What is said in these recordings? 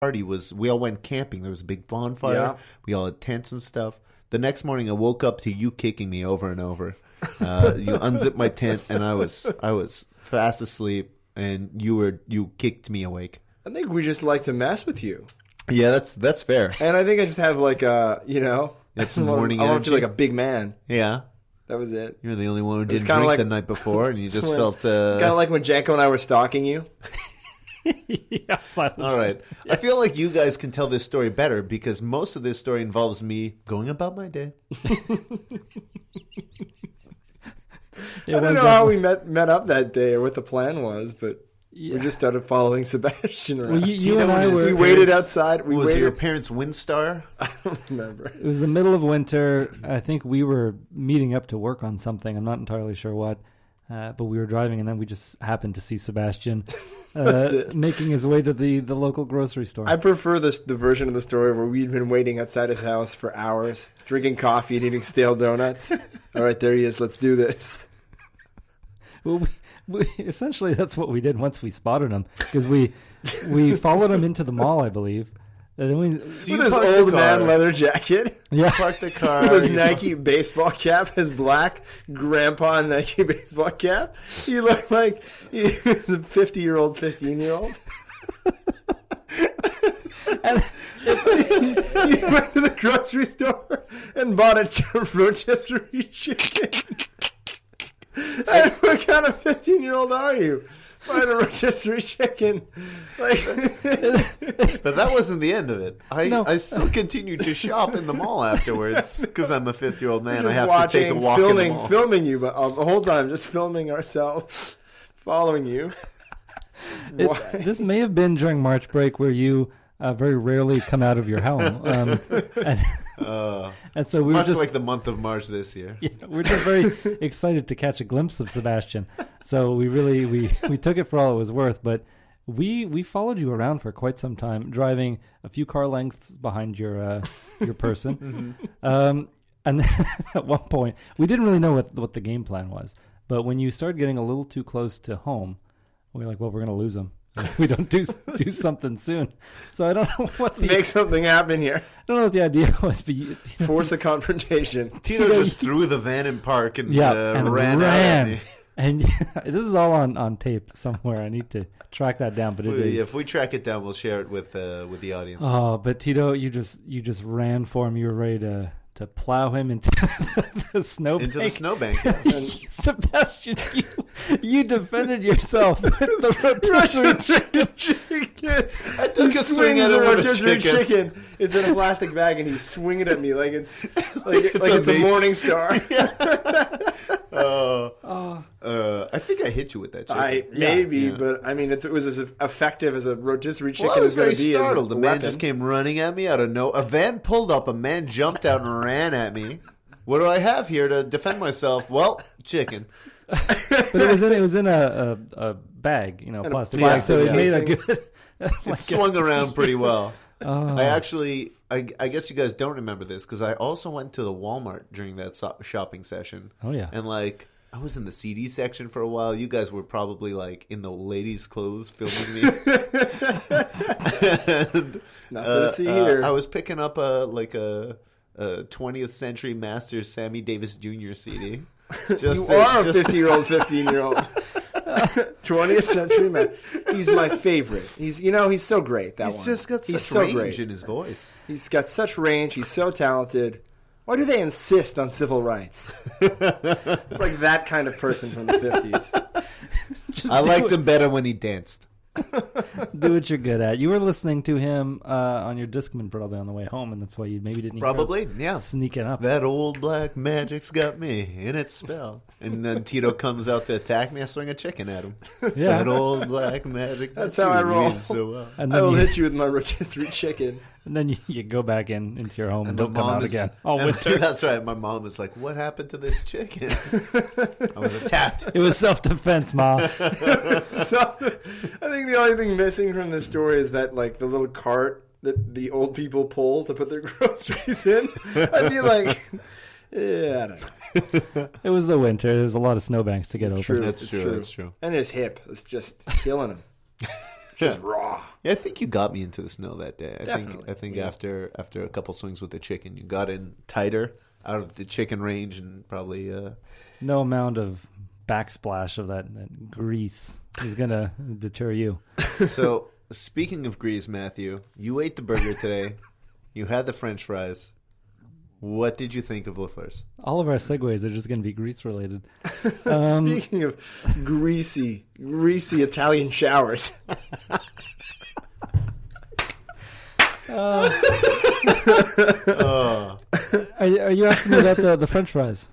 party was we all went camping. There was a big bonfire. Yeah. We all had tents and stuff. The next morning, I woke up to you kicking me over and over. You unzipped my tent, and I was fast asleep, and you kicked me awake. I think we just like to mess with you. Yeah, that's fair. And I think I just have like It's morning I want to energy. feel like a big man. Yeah. That was it. You're the only one who didn't kinda drink like- the night before, and you just when- felt... Kind of like when Janko and I were stalking you. Yes, I was. All right. I feel like you guys can tell this story better because most of this story involves me going about my day. I don't know how we met up that day or what the plan was, but Yeah. we just started following Sebastian around. Well, you and I and his were. we waited outside. We Was waited. your parents Windstar? I don't remember. It was the middle of winter. I think we were meeting up to work on something. I'm not entirely sure what. But we were driving, and then we just happened to see Sebastian making his way to the local grocery store. I prefer the version of the story where we'd been waiting outside his house for hours, drinking coffee and eating stale donuts. All right, there he is. Let's do this. Well, essentially, that's what we did once we spotted him, because we followed him into the mall, I believe. And then you With his parked the old man car. leather jacket, Park the car. with his you Nike baseball cap, his black grandpa Nike baseball cap. He looked like he was a 50-year-old, 15-year-old. And He went to the grocery store and bought a rotisserie chicken. Hey, what kind of 15-year-old are you? Buying a rotisserie chicken. Like, But that wasn't the end of it. No. I still continued to shop in the mall afterwards because I'm a 50-year-old man. I just have watching, to take a walk in the mall. filming you, but the whole time just filming ourselves, following you. Why? this may have been during March break, where you very rarely come out of your home, and so we were Much just like the month of March this year. Yeah, we're just very excited to catch a glimpse of Sebastian. So we really we took it for all it was worth. But we followed you around for quite some time, driving a few car lengths behind your person. And then at one point, we didn't really know what the game plan was. But when you started getting a little too close to home, we were like, well, we're going to lose him. If we don't do something soon. So I don't know what the Make something happen here. I don't know what the idea was, but Force a confrontation. Tito just threw the van in park and, and ran out at me. And this is all on tape somewhere. I need to track that down, but it is. If we track it down, we'll share it with the audience. Oh, but Tito, you just ran for him. You were ready to plow him into the snowbank. Into the snowbank. Yeah. Sebastian, you defended yourself with the rotisserie chicken. I took a swing at the him with a rotisserie chicken. chicken. It's in a plastic bag, and he's swinging at me like it's a mace. morning star. I think I hit you with that chicken. Maybe, Yeah. but I mean, it was as effective as a rotisserie chicken Well, I was is going very to be. startled. As The a man weapon. just came running at me out of no. A van pulled up. A man jumped out and ran at me. What do I have here to defend myself? Well, chicken. But it was in a bag, a plastic bag. plastic So it made a casing. good. It swung around pretty well. I guess you guys don't remember this because I also went to the Walmart during that shopping session. Oh yeah. And I was in the CD section for a while. You guys were probably in the ladies' clothes filming me. Nothing to see here. I was picking up a 20th Century Masters Sammy Davis Jr. CD. You are a 50-year-old, 15-year-old. 20th century man. He's my favorite. He's so great. He's just got He's such so range great. in his voice. He's got such range. He's so talented. Why do they insist on civil rights? It's like that kind of person from the 50s. I liked him better when he danced. Do what you're good at. You were listening to him on your Discman probably on the way home, and that's why you maybe didn't Probably, even yeah. sneaking up. That old black magic's got me in its spell. And then Tito comes out to attack me. I swing a chicken at him. Yeah. That old black magic. That's that how I you roll. read so well. And I then will you, hit you with my rotisserie chicken. and then you go back into your home and don't come out again. Oh, Oh, winter. that's right. My mom was like, "What happened to this chicken?" I was attacked. It was self-defense, Ma. So I think the only thing missing from this story is that the little cart that the old people pull to put their groceries in. I'd be like, yeah, I don't know. It was the winter. There was a lot of snowbanks to get It's over. true. That's It's true. true. That's true. And his hip is just killing him. just raw. Yeah, I think you got me into the snow that day. Definitely. I think Yeah. after a couple swings with the chicken, you got in tighter out of the chicken range and probably. No amount of backsplash of that grease is going to deter you. So, speaking of grease, Matthew, you ate the burger today. You had the French fries. What did you think of Lafleur's? All of our segues are just going to be grease related. Speaking of greasy Italian showers. Are you asking me about the French fries?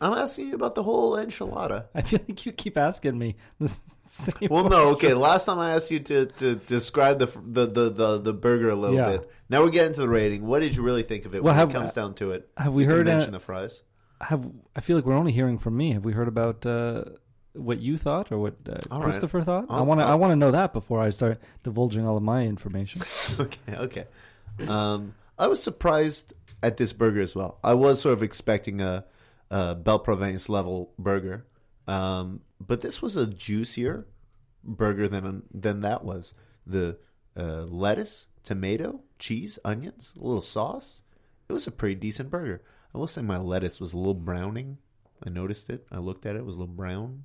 I'm asking you about the whole enchilada. I feel like you keep asking me the same. Well, no, okay. Last time I asked you to describe the burger a little bit. Now we're getting to the rating. What did you really think of it when it comes down to it? Have we You heard? can mention the fries? I feel like we're only hearing from me. Have we heard about what you thought or what Christopher thought? I want to know that before I start divulging all of my information. Okay. I was surprised at this burger as well. I was sort of expecting a Belle Province level burger, but this was a juicier burger than that was. The lettuce, tomato, cheese, onions, a little sauce. It was a pretty decent burger. I will say my lettuce was a little browning. I noticed it. I looked at it. It was a little brown.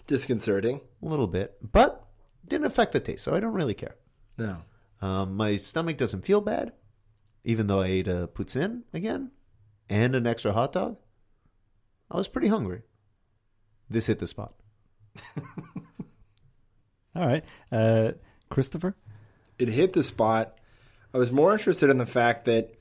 Disconcerting. A little bit. But didn't affect the taste, so I don't really care. No. My stomach doesn't feel bad, even though I ate a poutine again and an extra hot dog. I was pretty hungry. This hit the spot. All right. Christopher? It hit the spot. I was more interested in the fact that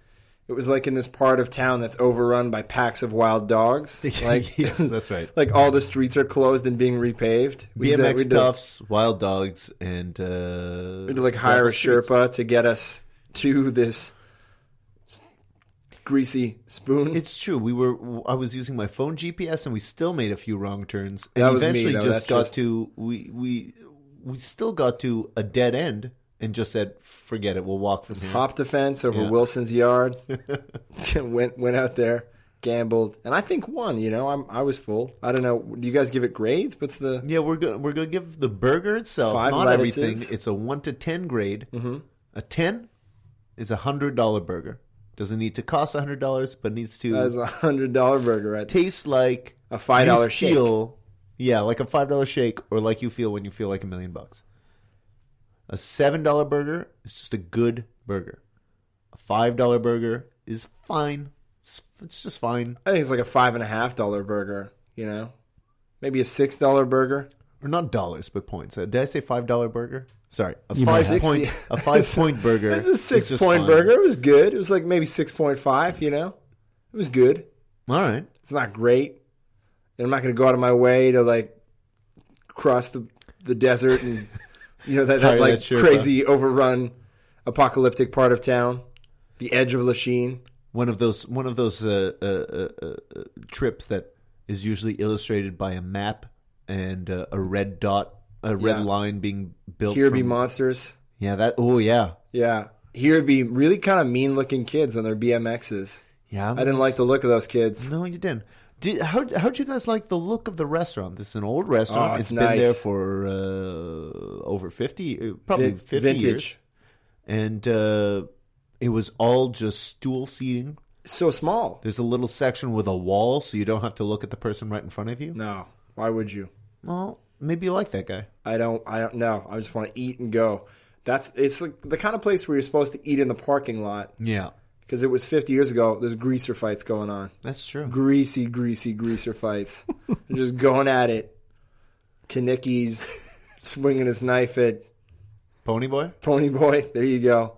it was like in this part of town that's overrun by packs of wild dogs. Like, yes, that's right. Like all the streets are closed and being repaved. BMX toughs, wild dogs, and we had to like hire a Sherpa to get us to this greasy spoon. It's true. I was using my phone GPS, and we still made a few wrong turns. And That was me, eventually though. just got to we still got to a dead end and just said, "Forget it. We'll walk from here." Hopped a fence over Wilson's yard. went out there, gambled, and I think won. You know, I was full. I don't know. Do you guys give it grades? What's the? Yeah, we're gonna give the burger itself, 5 not lettuces. everything. It's a 1 to 10 grade. Mm-hmm. A 10 is $100 burger. Doesn't need to cost $100, but needs to. That's $100 burger, right? Taste like a $5 shake. Yeah, like a $5 shake, or like you feel when you feel like $1 million. A $7 burger is just a good burger. A $5 burger is fine. It's just fine. I think it's like a $5.50 burger. You know, maybe a $6 burger. Or not dollars, but points. Did I say $5 burger? Sorry, a You 5-point burger. It's a is just 6-point fine. burger. It was good. It was like maybe 6.5. You know, it was good. All right. It's not great. And I'm not going to go out of my way to like cross the desert and you know that like crazy overrun apocalyptic part of town, the edge of Lachine. One of those trips that is usually illustrated by a map and a red dot, a red line being built. Here be monsters. Yeah, that. Oh, yeah. Yeah. Here would be really kind of mean-looking kids on their BMXs. Yeah, I didn't like the look of those kids. No, you didn't. How'd you guys like the look of the restaurant? This is an old restaurant. Oh, it's nice. been there for over 50, probably 50 Vintage. years. And it was all just stool seating. So small. There's a little section with a wall, so you don't have to look at the person right in front of you. No. Why would you? Well, maybe you like that guy. I don't know. I just want to eat and go. It's like the kind of place where you're supposed to eat in the parking lot. Yeah. Because it was 50 years ago. There's greaser fights going on. That's true. Greasy greaser fights. They're just going at it. Kanicki's swinging his knife at Pony Boy? Pony Boy. There you go.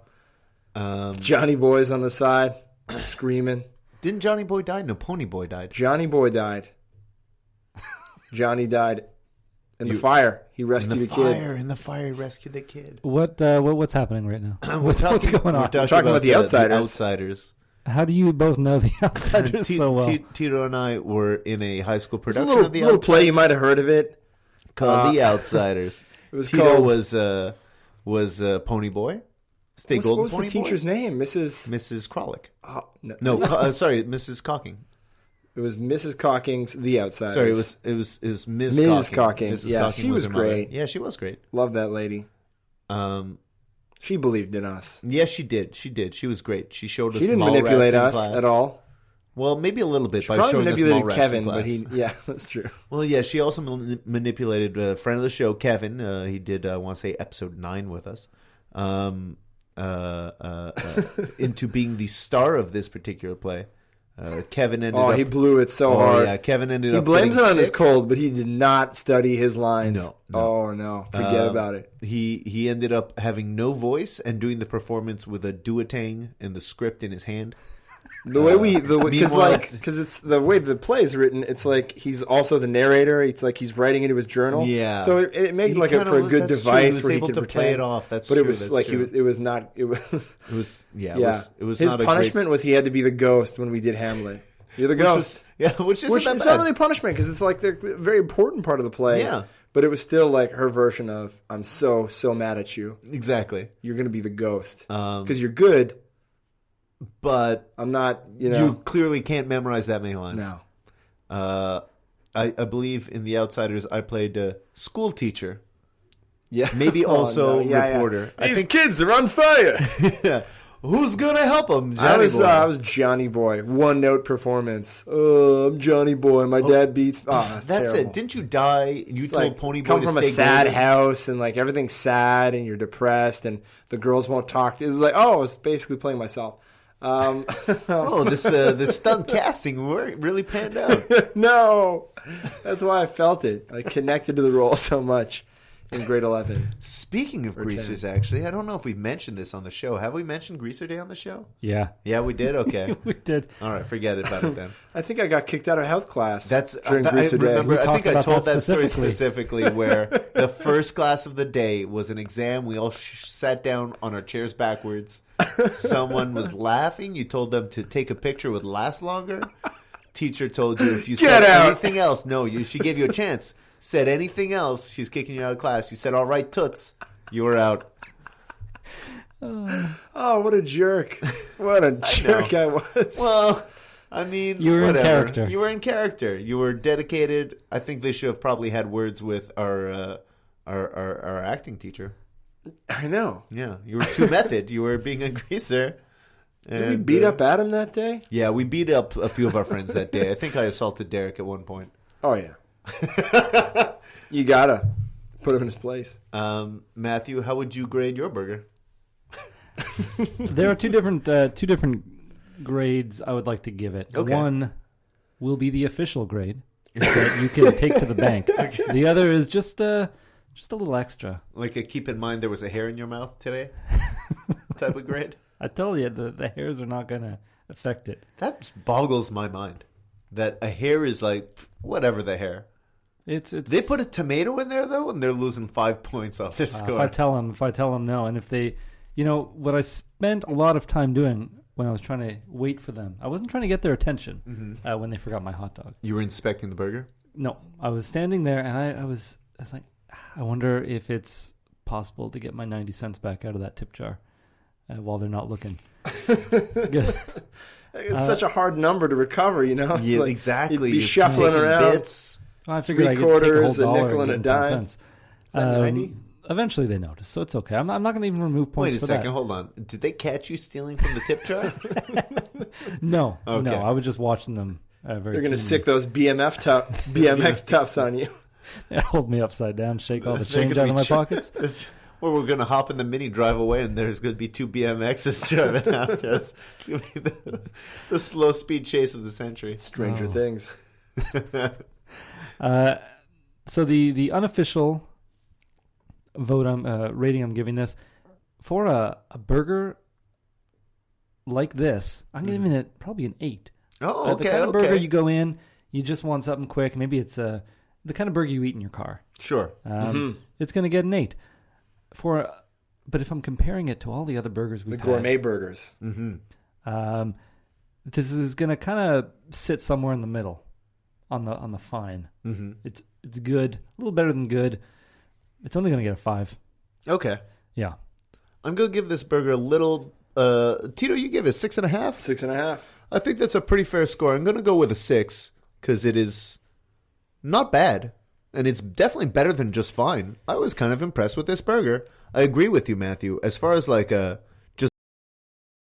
Johnny Boy's on the side screaming. Didn't Johnny Boy die? No, Pony Boy died. Johnny Boy died. Johnny died in the fire. He rescued a kid. In the fire, he rescued the kid. What's happening right now? What's going on? We're talking about the Outsiders. The Outsiders. How do you both know the Outsiders so well? Tito and I were in a high school It's a production of the little Outsiders. play. You might have heard of it. Called The Outsiders. It was Tito called... was Pony Boy. Stay What Golden was the Pony Boy. teacher's name? Mrs. Kralik. Oh, No, sorry, Mrs. Cocking. It was Mrs. Cocking's The Outsiders. Sorry, it was Ms. Ms. Cocking. Cocking. Mrs. Yeah, Cocking she was her mother. great. Yeah, she was great. Love that lady. She believed in us. Yes, she did. She was great. She showed us. She didn't mall manipulate rats us in class. at all. Well, maybe a little bit She by probably showing us mall manipulated rats Kevin, in class. but yeah, that's true. Well, yeah, she also manipulated a friend of the show, Kevin. He did, I want to say, episode 9 with us, into being the star of this particular play. Kevin ended up... he blew it so hard. Yeah, Kevin ended He up blames it getting on his sick. cold, but he did not study his lines. No. Oh, no. Forget about it. He ended up having no voice and doing the performance with a duotang and the script in his hand. The way meanwhile- because it's the way the play is written, it's like he's also the narrator. It's like he's writing into his journal. Yeah. So it made He like kinda for a was- good that's true. device He was where he able could to pretend. play it off. That's but true. it was That's like true. it was not. It was It was yeah. yeah. It was His not a punishment was he had to be the ghost when we did Hamlet. You're the ghost. which isn't Which that is bad. not really punishment because it's like the very important part of the play. Yeah. But it was still like her version of I'm so mad at you. Exactly. You're gonna be the ghost because you're good. But I'm not. you clearly can't memorize that many lines. No. I believe in The Outsiders I played a school teacher. Yeah. Maybe Oh, also no. Yeah, reporter. Yeah. I These think kids are on fire. yeah. Who's gonna help him? Johnny I was Boy. I was Johnny Boy. One note performance. Oh, I'm Johnny Boy. My dad beats. Oh, That's terrible. it. Didn't you die? You It's told like Pony Boy come to from a stay sad golden? house and like everything's sad and you're depressed and the girls won't talk. It was like I was basically playing myself. Oh, this stunt casting really panned out. No, that's why I felt it. I connected to the role so much in grade 11. Speaking of greasers, actually, I don't know if we've mentioned this on the show. Have we mentioned Greaser Day on the show? Yeah. Yeah, we did. Okay, We did. all right, forget about it then. I think I got kicked out of health class. That's during I Greaser Day. remember. We I think talked I about told that that story specifically. specifically where the first class of the day was an exam. We all sat down on our chairs backwards. Someone was laughing. You told them to take a picture would last longer. Teacher told you if you Get said out. anything else, she gave you a chance. Said anything else, she's kicking you out of class. You said, "All right, toots," you were out. Oh, what a jerk! What a jerk I was. Well, I mean, You were in whatever. character. You were in character. You were dedicated. I think they should have probably had words with our acting teacher. I know. Yeah, you were too method. You were being a greaser. Did we beat up Adam that day? Yeah, we beat up a few of our friends that day. I think I assaulted Derek at one point. Oh yeah. You gotta put him in his place. Matthew, how would you grade your burger? There are two different grades I would like to give it. Okay. One will be the official grade that you can take to the bank. The other is just a little extra. Like a keep in mind there was a hair in your mouth today type of grade? I tell you, the hairs are not going to affect it. That boggles my mind. That a hair is like, whatever the hair. It's They put a tomato in there, though, and they're losing 5 points off their score. if I tell them no, and if they, what I spent a lot of time doing when I was trying to wait for them, I wasn't trying to get their attention when they forgot my hot dog. You were inspecting the burger? No, I was standing there, and I was like, I wonder if it's possible to get my 90 cents back out of that tip jar while they're not looking. It's such a hard number to recover, It's Yeah, like exactly. You'd be You're shuffling taking around. bits. I figured I could Three-quarters, take a a whole nickel, dollar and a give them 10 dime. cents. Is that 90? Eventually they notice, so it's okay. I'm not going to even remove points Wait a for second, that. hold on. Did they catch you stealing from the tip jar? No, Okay. no, I was just watching them very They're going to keenly. sick those BMX tufts on you. They hold me upside down, shake all the They're change gonna out of be my pockets. Or we're going to hop in the Mini, drive away, and there's going to be 2 BMXs driving after us. It's going to be the slow speed chase of the century. Stranger Things. So the unofficial rating I'm giving this, for a burger like this, I'm giving it probably an 8. Oh, okay. The kind of okay. burger you go in, you just want something quick. Maybe it's the kind of burger you eat in your car. Sure. It's going to get an 8. But if I'm comparing it to all the other burgers we've The gourmet had, burgers. this is going to kind of sit somewhere in the middle, on the fine. Mm-hmm. It's good, a little better than good. It's only going to get a 5. Okay. Yeah. I'm going to give this burger a little... Tito, you give it 6.5? 6.5. I think that's a pretty fair score. I'm going to go with a 6 because it is not bad. And it's definitely better than just fine. I was kind of impressed with this burger. I agree with you, Matthew. As far as like a